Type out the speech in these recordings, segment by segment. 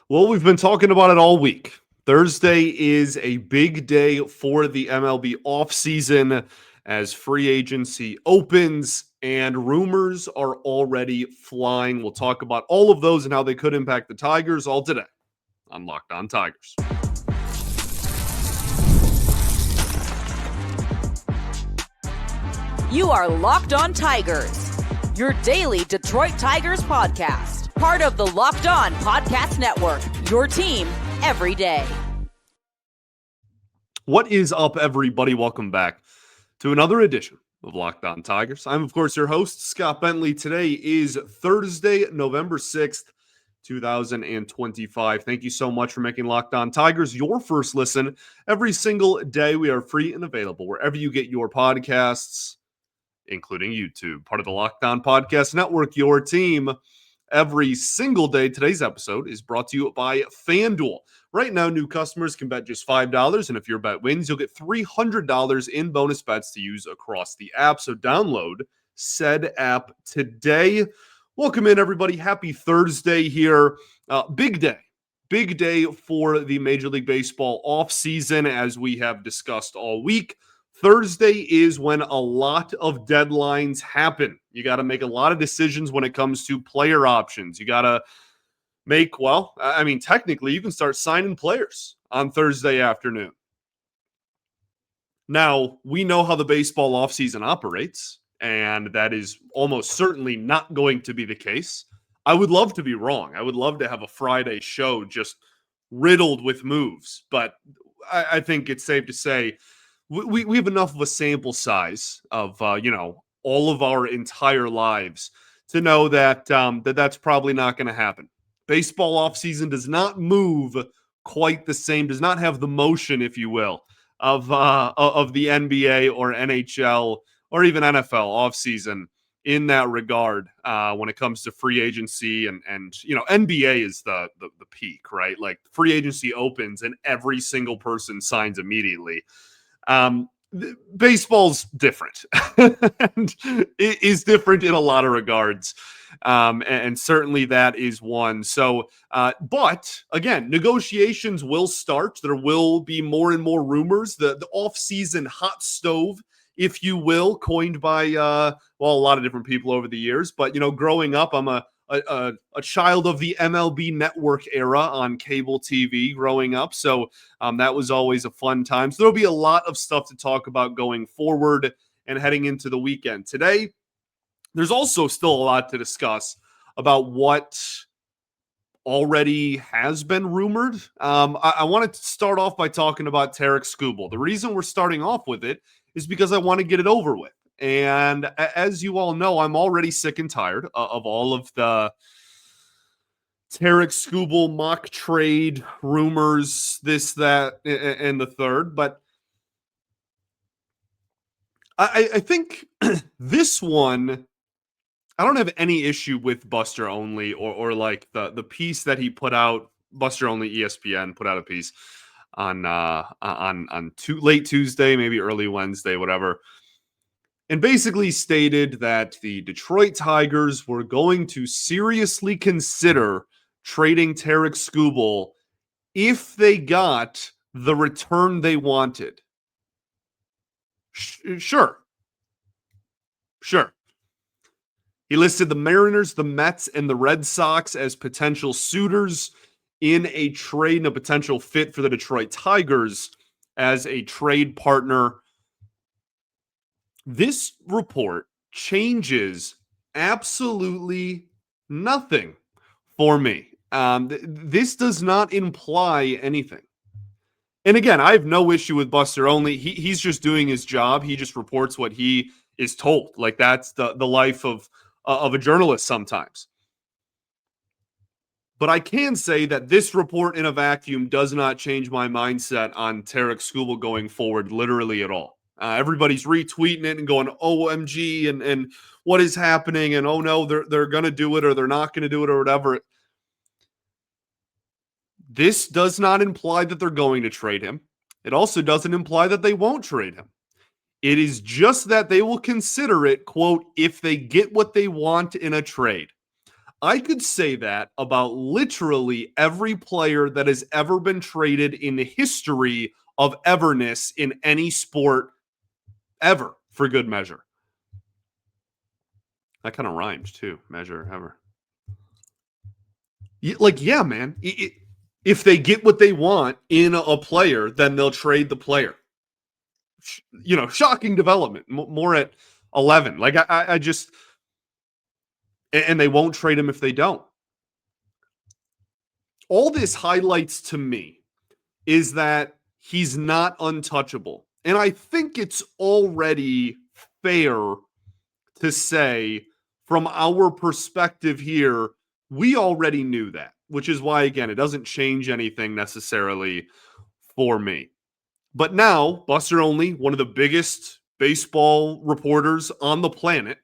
Well, we've been talking about it all week. Thursday is a big day for the MLB offseason as free agency opens and rumors are already flying. We'll talk about all of those and how they could impact the Tigers all today on Locked On Tigers. You are Locked On Tigers, your daily Detroit Tigers podcast. Part of the Locked On Podcast Network, your team every day. What is up, everybody? Welcome back to another edition of Locked On Tigers. I'm, of course, your host, Scott Bentley. Today is Thursday, November 6th, 2025. Thank you so much for making Locked On Tigers your first listen every single day. We are free and available wherever you get your podcasts, including YouTube, part of the Locked On Podcast Network, your team every single day. Today's episode is brought to you by FanDuel. Right now, new customers can bet just $5, and if your bet wins, you'll get $300 in bonus bets to use across the app. So download said app today. Welcome in, everybody. Happy Thursday here. Big day for the Major League Baseball offseason, as we have discussed all week. Thursday is when a lot of deadlines happen. You got to make a lot of decisions when it comes to player options. You got to technically you can start signing players on Thursday afternoon. Now, we know how the baseball offseason operates, and that is almost certainly not going to be the case. I would love to be wrong. I would love to have a Friday show just riddled with moves, but I think it's safe to say we have enough of a sample size of, all of our entire lives to know that that's probably not going to happen. Baseball offseason does not move quite the same, does not have the motion, if you will, of the NBA or NHL or even NFL offseason in that regard when it comes to free agency and NBA is the peak, right? Like free agency opens and every single person signs immediately. Baseball's different and it is different in a lot of regards. And certainly that is one. So, but again, negotiations will start. There will be more and more rumors. The off-season hot stove, if you will, coined by, a lot of different people over the years. But, growing up, I'm a child of the MLB Network era on cable TV growing up. So that was always a fun time. So there'll be a lot of stuff to talk about going forward and heading into the weekend. Today, there's also still a lot to discuss about what already has been rumored. I wanted to start off by talking about Tarik Skubal. The reason we're starting off with it is because I want to get it over with. And as you all know, I'm already sick and tired of all of the Tarik Skubal mock trade rumors, this, that, and the third. But I think this one, I don't have any issue with Buster Only or like the piece that he put out. Buster Only, ESPN put out a piece on late Tuesday, maybe early Wednesday, whatever. And basically stated that the Detroit Tigers were going to seriously consider trading Tarik Skubal if they got the return they wanted. Sure. He listed the Mariners, the Mets, and the Red Sox as potential suitors in a trade and a potential fit for the Detroit Tigers as a trade partner. This report changes absolutely nothing for me. This does not imply anything. And again, I have no issue with Buster Only. He's just doing his job. He just reports what he is told. Like that's the life of a journalist sometimes. But I can say that this report in a vacuum does not change my mindset on Tarik Skubal going forward literally at all. Everybody's retweeting it and going, OMG, and what is happening? And oh no, they're going to do it or they're not going to do it or whatever. This does not imply that they're going to trade him. It also doesn't imply that they won't trade him. It is just that they will consider it, quote, if they get what they want in a trade. I could say that about literally every player that has ever been traded in the history of everness in any sport ever, for good measure. That kind of rhymes too, measure, ever. Yeah, man. If they get what they want in a player, then they'll trade the player. Shocking development. More at 11. Like I just, and they won't trade him if they don't. All this highlights to me is that he's not untouchable. And I think it's already fair to say, from our perspective here, we already knew that, which is why, again, it doesn't change anything necessarily for me. But now, Buster Olney, one of the biggest baseball reporters on the planet,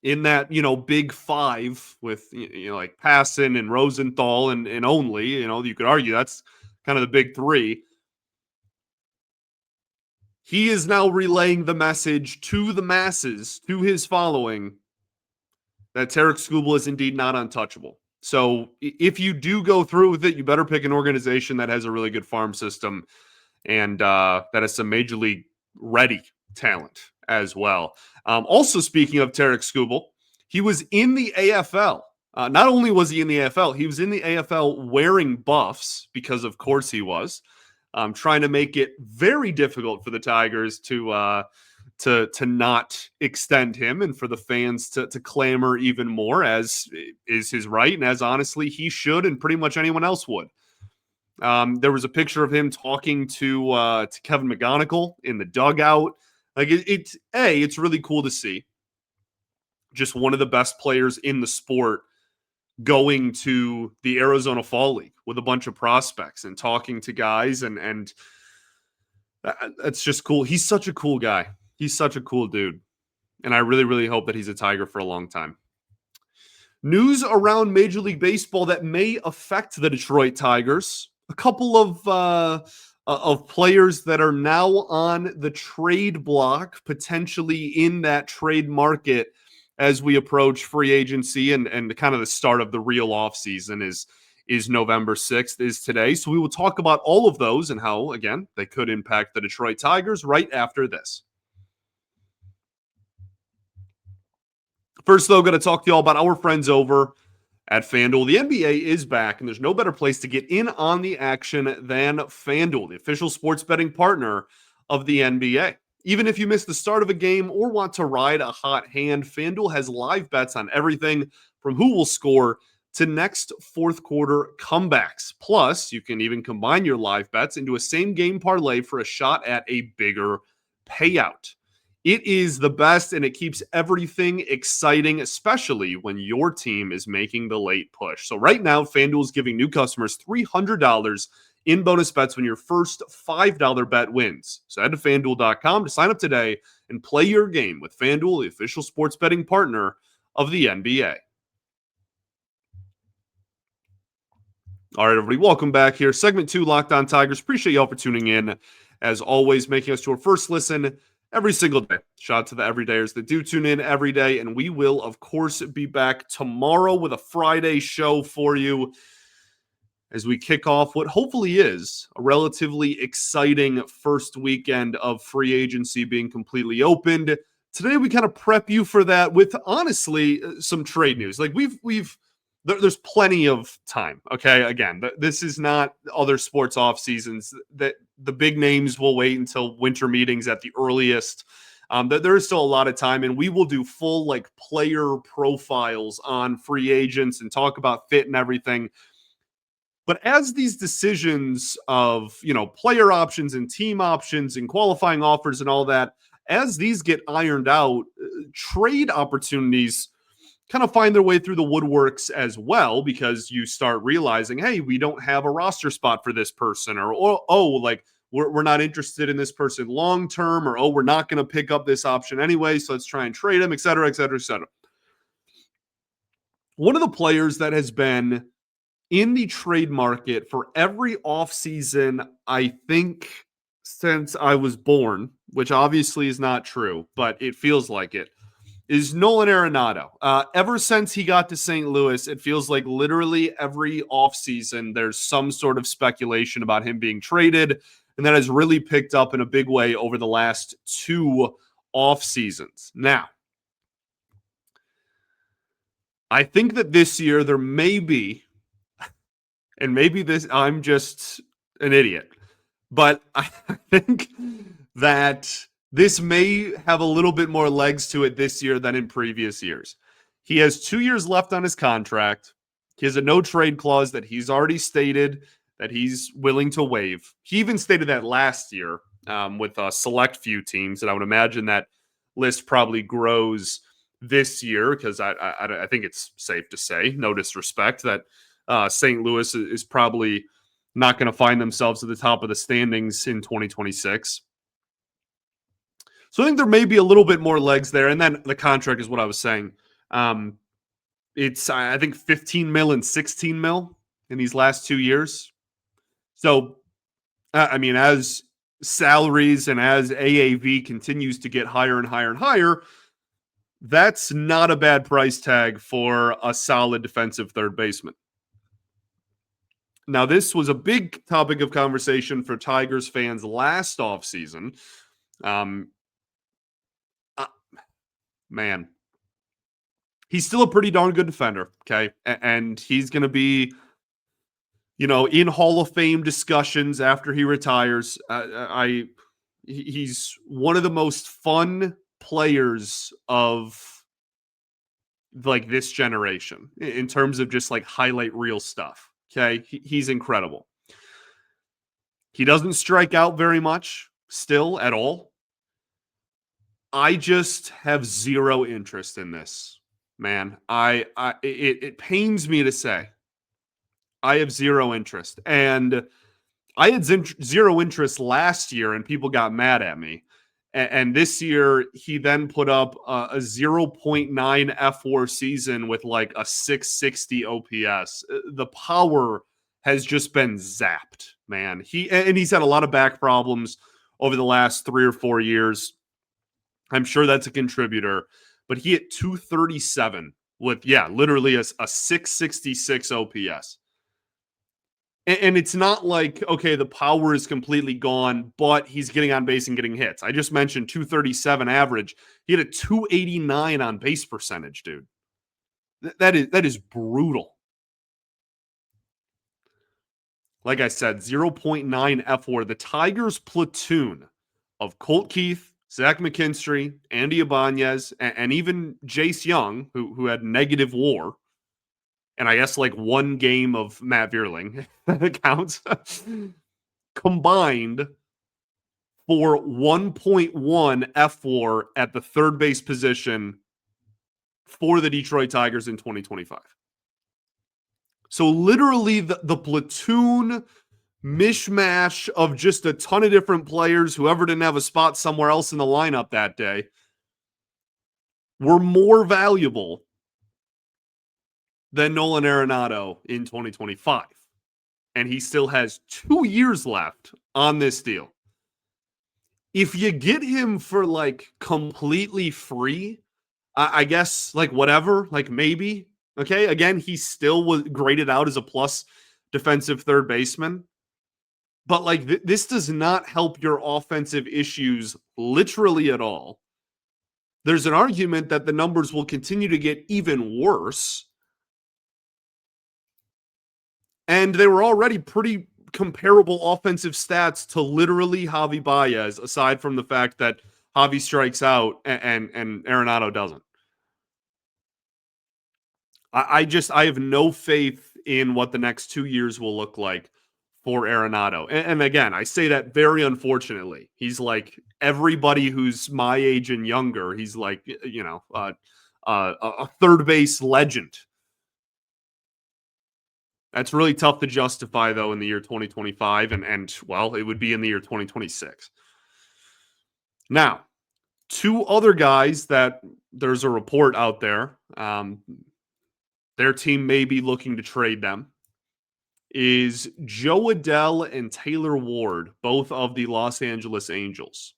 in that, big five with, like Passan and Rosenthal and Only, you could argue that's kind of the big three. He is now relaying the message to the masses, to his following, that Tarek Skubal is indeed not untouchable. So if you do go through with it, you better pick an organization that has a really good farm system and that has some major league ready talent as well. Also, speaking of Tarek Skubal, he was in the AFL. Not only was he in the AFL, he was in the AFL wearing buffs because, of course, he was. Trying to make it very difficult for the Tigers to not extend him and for the fans to clamor even more, as is his right and as honestly he should and pretty much anyone else would. There was a picture of him talking to Kevin McGonigal in the dugout. Like it's really cool to see. Just one of the best players in the sport going to the Arizona Fall League with a bunch of prospects and talking to guys, and that's just cool. He's such a cool guy. He's such a cool dude. And I really, really hope that he's a Tiger for a long time. News around Major League Baseball that may affect the Detroit Tigers. A couple of players that are now on the trade block, potentially in that trade market as we approach free agency and kind of the start of the real offseason is November 6th, is today. So we will talk about all of those and how, again, they could impact the Detroit Tigers right after this. First, though, going to talk to you all about our friends over at FanDuel. The NBA is back, and there's no better place to get in on the action than FanDuel, the official sports betting partner of the NBA. Even if you miss the start of a game or want to ride a hot hand, FanDuel has live bets on everything from who will score to next fourth quarter comebacks. Plus, you can even combine your live bets into a same game parlay for a shot at a bigger payout. It is the best, and it keeps everything exciting, especially when your team is making the late push. So right now, FanDuel is giving new customers $300 in bonus bets when your first $5 bet wins. So head to FanDuel.com to sign up today and play your game with FanDuel, the official sports betting partner of the NBA. All right, everybody, welcome back here. Segment 2, Locked On Tigers. Appreciate y'all for tuning in. As always, making us your first listen every single day. Shout out to the everydayers that do tune in every day. And we will, of course, be back tomorrow with a Friday show for you as we kick off what hopefully is a relatively exciting first weekend of free agency being completely opened. Today, we kind of prep you for that with, honestly, some trade news. Like there's plenty of time. Okay. Again, this is not other sports off seasons that the big names will wait until winter meetings at the earliest. There is still a lot of time, and we will do full player profiles on free agents and talk about fit and everything. But as these decisions of, player options and team options and qualifying offers and all that, as these get ironed out, trade opportunities kind of find their way through the woodworks as well, because you start realizing, hey, we don't have a roster spot for this person, or we're not interested in this person long term, or we're not going to pick up this option anyway, so let's try and trade him, et cetera, et cetera, et cetera. One of the players that has been in the trade market for every offseason, I think, since I was born, which obviously is not true, but it feels like it, is Nolan Arenado. Ever since he got to St. Louis, it feels like literally every offseason there's some sort of speculation about him being traded, and that has really picked up in a big way over the last 2 off seasons. Now, I think that this year there may be, and maybe this I'm just an idiot, but I think that this may have a little bit more legs to it this year than in previous years. He has 2 years left on his contract. He has a no trade clause that he's already stated that he's willing to waive. He even stated that last year with a select few teams, and I would imagine that list probably grows this year because I think it's safe to say, no disrespect, that St. Louis is probably not going to find themselves at the top of the standings in 2026. So I think there may be a little bit more legs there. And then the contract is what I was saying. It's, I think, 15 mil and 16 mil in these last 2 years. So, I mean, as salaries and as AAV continues to get higher and higher and higher, that's not a bad price tag for a solid defensive third baseman. Now, this was a big topic of conversation for Tigers fans last offseason. Man, he's still a pretty darn good defender, okay? And he's going to be, in Hall of Fame discussions after he retires. He's one of the most fun players of like this generation in terms of just like highlight reel stuff. Okay, he's incredible. He doesn't strike out very much still at all. I just have zero interest in this, man. It pains me to say I have zero interest, and I had zero interest last year, and people got mad at me. And this year, he then put up a 0.9 F4 season with like a 660 OPS. The power has just been zapped, man. He's had a lot of back problems over the last 3 or 4 years. I'm sure that's a contributor, but he hit 237 with, literally a 666 OPS. And it's not like, okay, the power is completely gone, but he's getting on base and getting hits. I just mentioned 237 average. He had a 289 on base percentage, dude. That is brutal. Like I said, 0.9 F4. The Tigers platoon of Colt Keith, Zach McKinstry, Andy Ibanez, and even Jace Young, who had negative WAR, and I guess like 1 game of Matt Vierling that counts, combined for 1.1 F4 at the third base position for the Detroit Tigers in 2025. So literally the platoon mishmash of just a ton of different players, whoever didn't have a spot somewhere else in the lineup that day, were more valuable than Nolan Arenado in 2025. And he still has 2 years left on this deal. If you get him for like completely free, I guess like whatever, like maybe. Okay, again, he still was graded out as a plus defensive third baseman. But like this does not help your offensive issues literally at all. There's an argument that the numbers will continue to get even worse. And they were already pretty comparable offensive stats to literally Javi Baez, aside from the fact that Javi strikes out and Arenado doesn't. I have no faith in what the next 2 years will look like for Arenado. And again, I say that very unfortunately. He's like everybody who's my age and younger. He's like, a third base legend. That's really tough to justify, though, in the year 2025, and well, it would be in the year 2026. Now, 2 other guys that there's a report out there, their team may be looking to trade them, is Joe Adell and Taylor Ward, both of the Los Angeles Angels.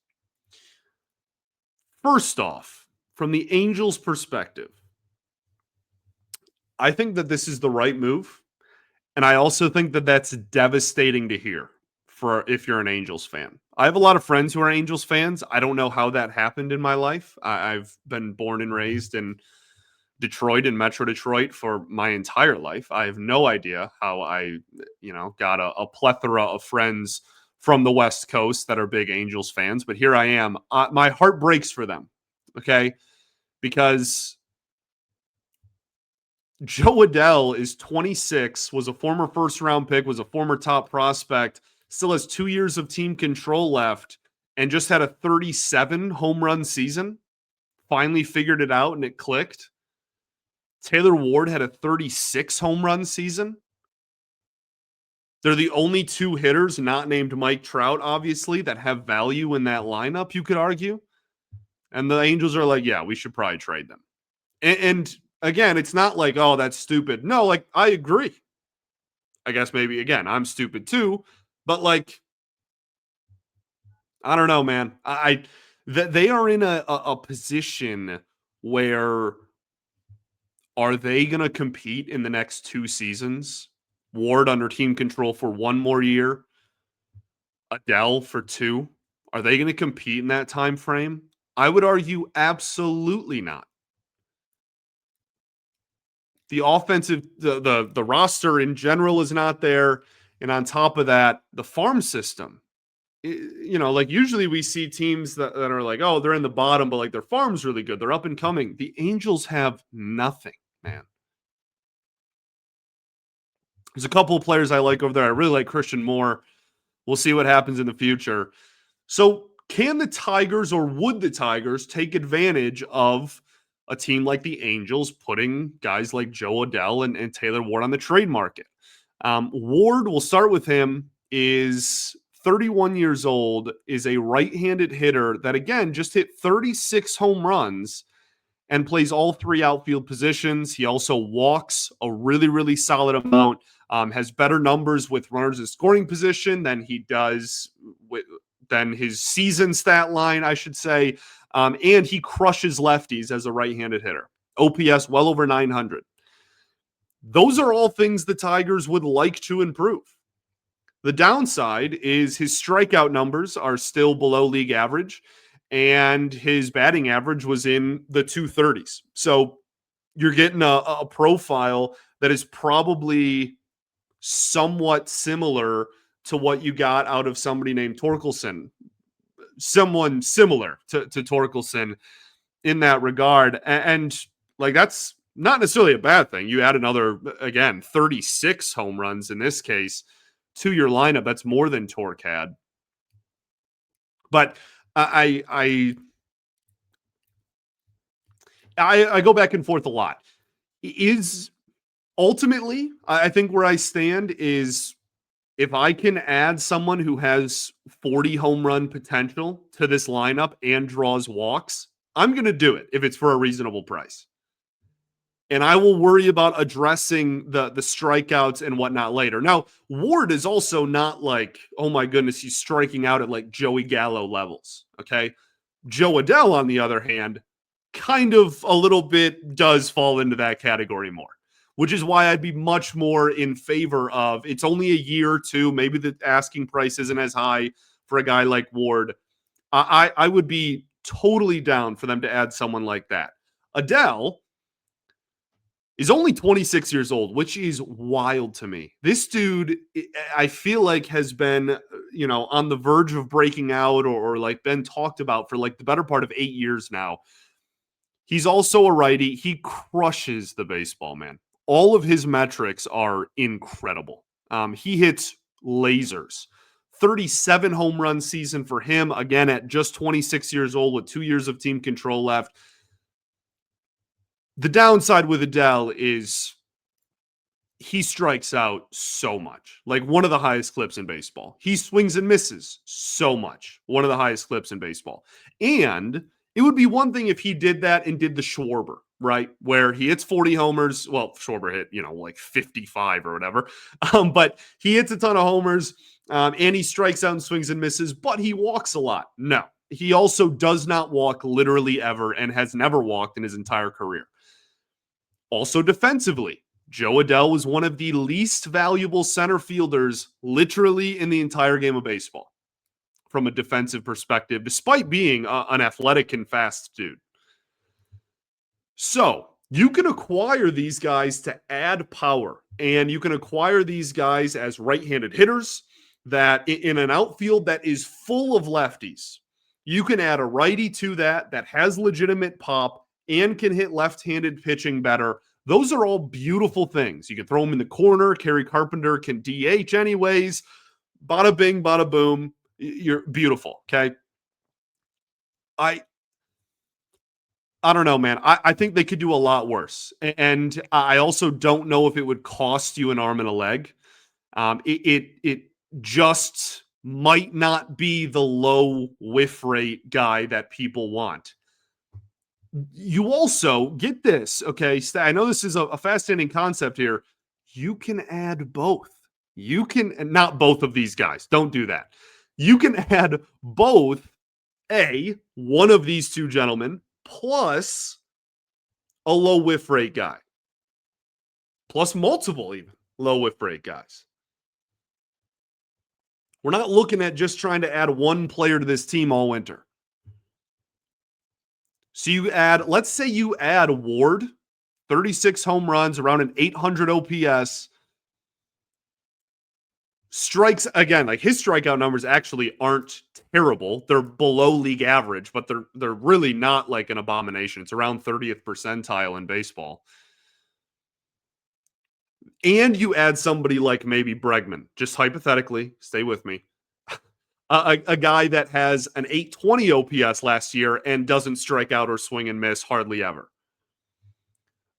First off, from the Angels' perspective, I think that this is the right move. And I also think that that's devastating to hear for if you're an Angels fan. I have a lot of friends who are Angels fans. I don't know how that happened in my life. I've been born and raised in Detroit and Metro Detroit for my entire life. I have no idea how I, got a plethora of friends from the West Coast that are big Angels fans. But here I am. My heart breaks for them. Okay. Because Joe Adell is 26, was a former first round pick, was a former top prospect, still has 2 years of team control left, and just had a 37 home run season. Finally figured it out and it clicked. Taylor Ward had a 36 home run season. They're the only two hitters not named Mike Trout, obviously, that have value in that lineup, you could argue. And the Angels are like, yeah, we should probably trade them. And again, it's not like, oh, that's stupid. No, like, I agree. I guess maybe, again, I'm stupid too. But, like, I don't know, man. They are in a position where are they going to compete in the next 2 seasons? Ward under team control for 1 more year, Adell for 2. Are they going to compete in that time frame? I would argue absolutely not. The offensive, the roster in general is not there, and on top of that, the farm system. Like usually we see teams that are like, oh, they're in the bottom, but like their farm's really good. They're up and coming. The Angels have nothing, man. There's a couple of players I like over there. I really like Christian Moore. We'll see what happens in the future. So, can the Tigers or would the Tigers take advantage of a team like the Angels putting guys like Joe Adell and Taylor Ward on the trade market? Ward, we'll start with him, is 31 years old, is a right-handed hitter that, again, just hit 36 home runs and plays all 3 outfield positions. He also walks a really, really solid amount, has better numbers with runners in scoring position than he does than his season stat line, I should say. And he crushes lefties as a right-handed hitter. OPS well over 900. Those are all things the Tigers would like to improve. The downside is his strikeout numbers are still below league average, and his batting average was in the 230s. So you're getting a profile that is probably somewhat similar to what you got out of somebody named Torkelson. Someone similar to Torkelson in that regard. And like that's not necessarily a bad thing. You add another, again, 36 home runs in this case to your lineup. That's more than Torque had. But I go back and forth a lot. Is ultimately, I think where I stand is if I can add someone who has 40 home run potential to this lineup and draws walks, I'm going to do it if it's for a reasonable price. And I will worry about addressing the strikeouts and whatnot later. Now, Ward is also not like, oh my goodness, he's striking out at like Joey Gallo levels. Okay. Joe Adell, on the other hand, kind of a little bit does fall into that category more, which is why I'd be much more in favor of it's only a year or two. Maybe the asking price isn't as high for a guy like Ward. I would be totally down for them to add someone like that. Adell is only 26 years old, which is wild to me. This dude, I feel like, has been, on the verge of breaking out or like been talked about for like the better part of 8 years now. He's also a righty. He crushes the baseball, man. All of his metrics are incredible. He hits lasers. 37 home run season for him, again, at just 26 years old with 2 years of team control left. The downside with Adell is he strikes out so much, like one of the highest clips in baseball. He swings and misses so much, one of the highest clips in baseball. And it would be one thing if he did that and did the Schwarber, right? Where he hits 40 homers. Well, Schwarber hit, like 55 or whatever. But he hits a ton of homers and he strikes out and swings and misses, but he walks a lot. No, he also does not walk literally ever and has never walked in his entire career. Also defensively, Joe Adell was one of the least valuable center fielders literally in the entire game of baseball from a defensive perspective, despite being an athletic and fast dude. So you can acquire these guys to add power, and you can acquire these guys as right-handed hitters that in an outfield that is full of lefties, you can add a righty to that has legitimate pop and can hit left-handed pitching better. Those are all beautiful things. You can throw them in the corner. Kerry Carpenter can DH anyways. Bada bing, bada boom. You're beautiful. Okay. I don't know, man. I think they could do a lot worse. And I also don't know if it would cost you an arm and a leg. It just might not be the low whiff rate guy that people want. You also get this, okay? I know this is a fascinating concept here. You can add both. You can, not both of these guys. Don't do that. You can add both one of these two gentlemen plus a low whiff rate guy, plus multiple even low whiff rate guys. We're not looking at just trying to add one player to this team all winter. So you add, let's say you add Ward, 36 home runs, around an 800 OPS. Strikes, again, like his strikeout numbers actually aren't terrible. They're below league average, but they're really not like an abomination. It's around 30th percentile in baseball. And you add somebody like maybe Bregman, just hypothetically, stay with me. A guy that has an 820 OPS last year and doesn't strike out or swing and miss hardly ever.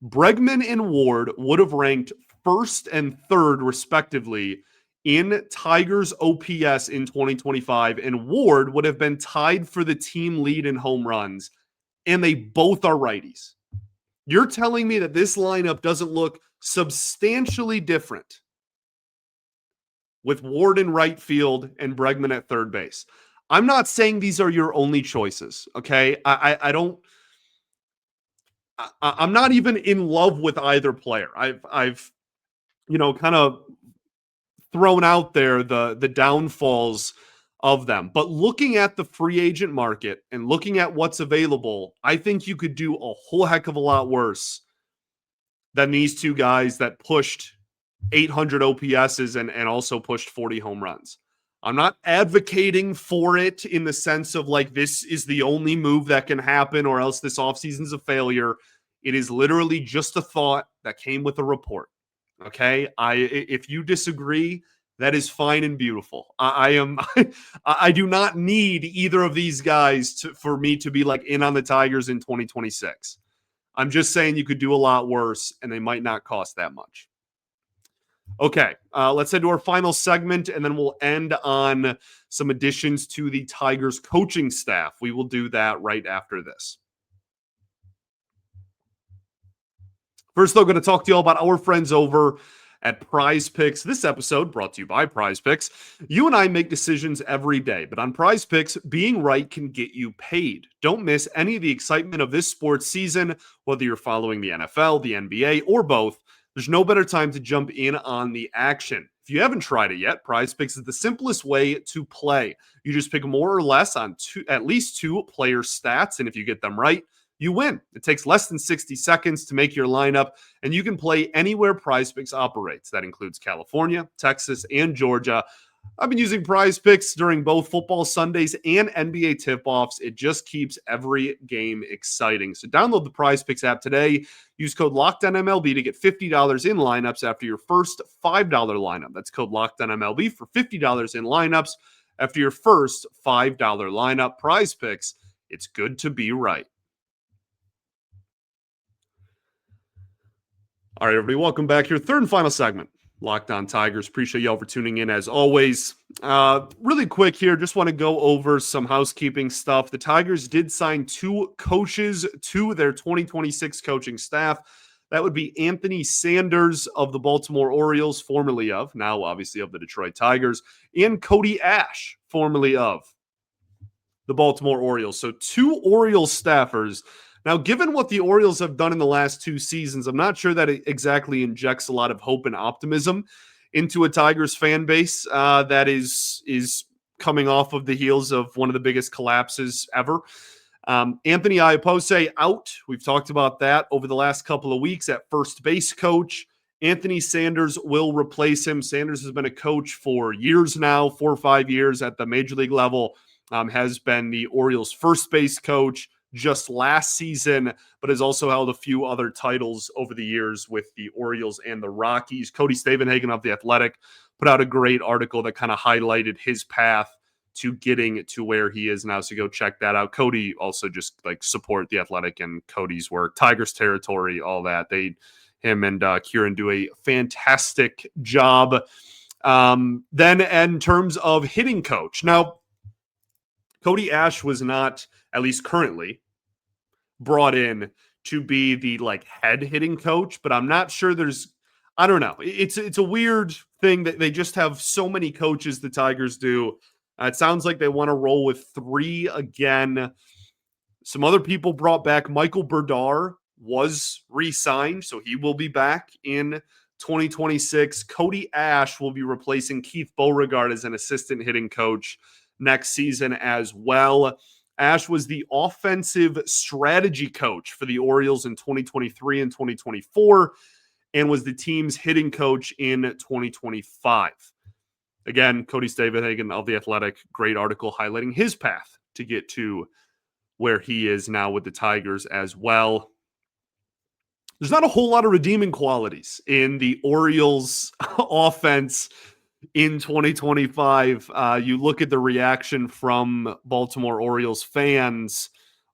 Bregman and Ward would have ranked first and third, respectively, in Tigers OPS in 2025, and Ward would have been tied for the team lead in home runs, and they both are righties. You're telling me that this lineup doesn't look substantially different with Ward in right field and Bregman at third base? I'm not saying these are your only choices, okay? I'm not even in love with either player. I've kind of thrown out there the downfalls of them. But looking at the free agent market and looking at what's available, I think you could do a whole heck of a lot worse than these two guys that pushed 800 OPSs and also pushed 40 home runs. I'm not advocating for it in the sense of like this is the only move that can happen or else this offseason's a failure. It is literally just a thought that came with a report. Okay? If you disagree, that is fine and beautiful. I do not need either of these guys for me to be like in on the Tigers in 2026. I'm just saying you could do a lot worse and they might not cost that much. Okay, let's head to our final segment, and then we'll end on some additions to the Tigers coaching staff. We will do that right after this. First, though, going to talk to you all about our friends over at Prize Picks. This episode brought to you by Prize Picks. You and I make decisions every day, but on Prize Picks, being right can get you paid. Don't miss any of the excitement of this sports season, whether you're following the NFL, the NBA, or both. There's no better time to jump in on the action. If you haven't tried it yet, Prize Picks is the simplest way to play. You just pick more or less on at least two player stats, and if you get them right, you win. It takes less than 60 seconds to make your lineup, and you can play anywhere Prize Picks operates. That includes California, Texas, and Georgia. I've been using Prize Picks during both football Sundays and NBA tip-offs. It just keeps every game exciting. So download the Prize Picks app today. Use code LOCKEDONMLB to get $50 in lineups after your first $5 lineup. That's code LOCKEDONMLB for $50 in lineups after your first $5 lineup. Prize Picks, it's good to be right. All right, everybody, welcome back here. Third and final segment, Locked On Tigers. Appreciate y'all for tuning in as always. Really quick here, just want to go over some housekeeping stuff. The Tigers did sign two coaches to their 2026 coaching staff. That would be Anthony Sanders of the Baltimore Orioles, formerly of, now obviously of the Detroit Tigers, and Cody Ash, formerly of the Baltimore Orioles. So 2 Orioles staffers. Now, given what the Orioles have done in the last 2 seasons, I'm not sure that it exactly injects a lot of hope and optimism into a Tigers fan base that is coming off of the heels of one of the biggest collapses ever. Anthony Iapose out. We've talked about that over the last couple of weeks at first base coach. Anthony Sanders will replace him. Sanders has been a coach for years now, 4 or 5 years at the major league level, has been the Orioles' first base coach just last season, but has also held a few other titles over the years with the Orioles and the Rockies. Cody Stavenhagen of The Athletic put out a great article that kind of highlighted his path to getting to where he is now. So go check that out. Cody also just like support The Athletic and Cody's work. Tigers territory, all that. Him and Kieran do a fantastic job. Then in terms of hitting coach, now Cody Ash was not, at least currently, brought in to be the like head hitting coach, but I'm not sure I don't know. It's a weird thing that they just have so many coaches, the Tigers do. It sounds like they want to roll with 3 again. Some other people brought back. Michael Berdar was re-signed, so he will be back in 2026. Cody Ash will be replacing Keith Beauregard as an assistant hitting coach next season as well. Ash was the offensive strategy coach for the Orioles in 2023 and 2024 and was the team's hitting coach in 2025. Again, Cody Stavenhagen of The Athletic, great article highlighting his path to get to where he is now with the Tigers as well. There's not a whole lot of redeeming qualities in the Orioles offense in 2025. You look at the reaction from Baltimore Orioles fans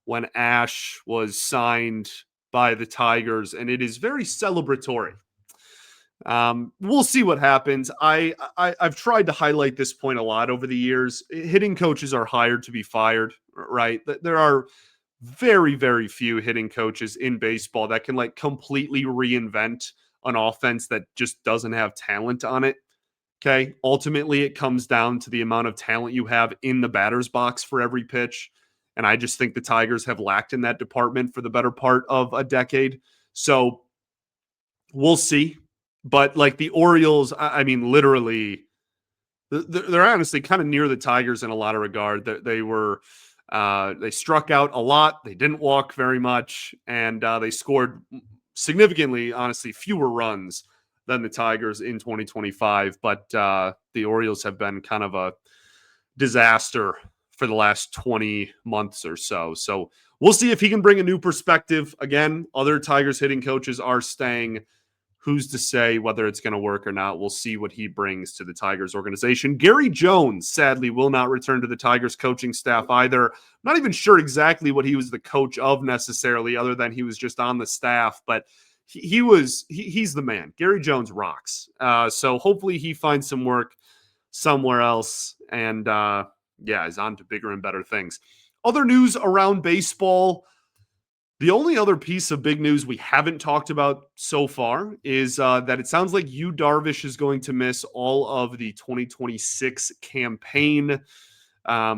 when Ash was signed by the Tigers, and it is very celebratory. We'll see what happens. I've tried to highlight this point a lot over the years. Hitting coaches are hired to be fired, right? There are very, very few hitting coaches in baseball that can like completely reinvent an offense that just doesn't have talent on it. Okay. Ultimately, it comes down to the amount of talent you have in the batter's box for every pitch. And I just think the Tigers have lacked in that department for the better part of a decade. So we'll see. But like the Orioles, I mean, literally, they're honestly kind of near the Tigers in a lot of regard. They struck out a lot. They didn't walk very much, and they scored significantly, honestly, fewer runs than the Tigers in 2025. But the Orioles have been kind of a disaster for the last 20 months or so. So we'll see if he can bring a new perspective. Again, other Tigers hitting coaches are staying. Who's to say whether it's going to work or not? We'll see what he brings to the Tigers organization. Gary Jones, sadly, will not return to the Tigers coaching staff either. I'm not even sure exactly what he was the coach of necessarily, other than he was just on the staff. But he's the man. Gary Jones rocks. So hopefully he finds some work somewhere else and, is on to bigger and better things. Other news around baseball. The only other piece of big news we haven't talked about so far is that it sounds like Yu Darvish is going to miss all of the 2026 campaign. I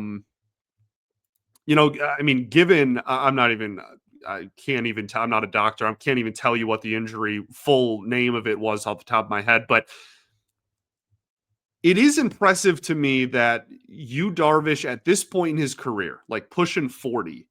mean, given I'm not I'm not a doctor. I can't even tell you what the injury full name of it was off the top of my head, but it is impressive to me that Yu Darvish at this point in his career, like pushing 40,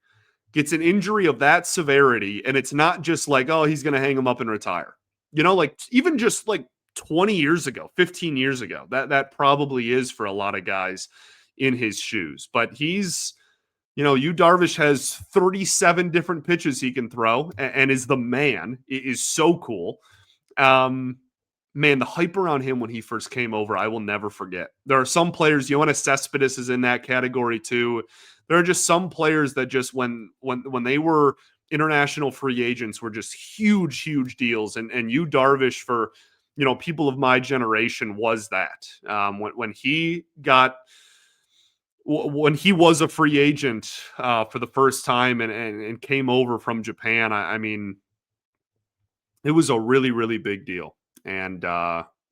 gets an injury of that severity, and it's not just like, oh, he's going to hang him up and retire. Like even just like 20 years ago, 15 years ago, that probably is for a lot of guys in his shoes. But he's, Yu Darvish has 37 different pitches he can throw and is the man. It is so cool. Man, the hype around him when he first came over, I will never forget. There are some players, Yoenis Cespedes is in that category too. There are just some players that just when they were international free agents were just huge, huge deals. And Yu Darvish for, people of my generation was that. When he was a free agent for the first time and came over from Japan, I mean, it was a really, really big deal. And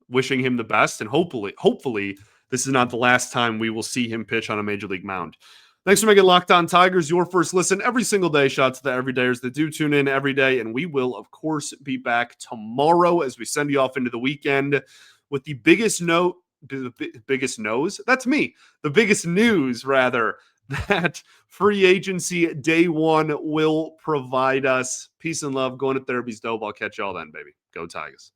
wishing him the best. And hopefully this is not the last time we will see him pitch on a major league mound. Thanks for making Locked On Tigers your first listen every single day. Shout out to the everydayers that do tune in every day. And we will, of course, be back tomorrow as we send you off into the weekend with the biggest biggest nose. That's me. The biggest news, rather, that free agency day one will provide us. Peace and love. Going to therapy's dope. I'll catch y'all then, baby. Go Tigers.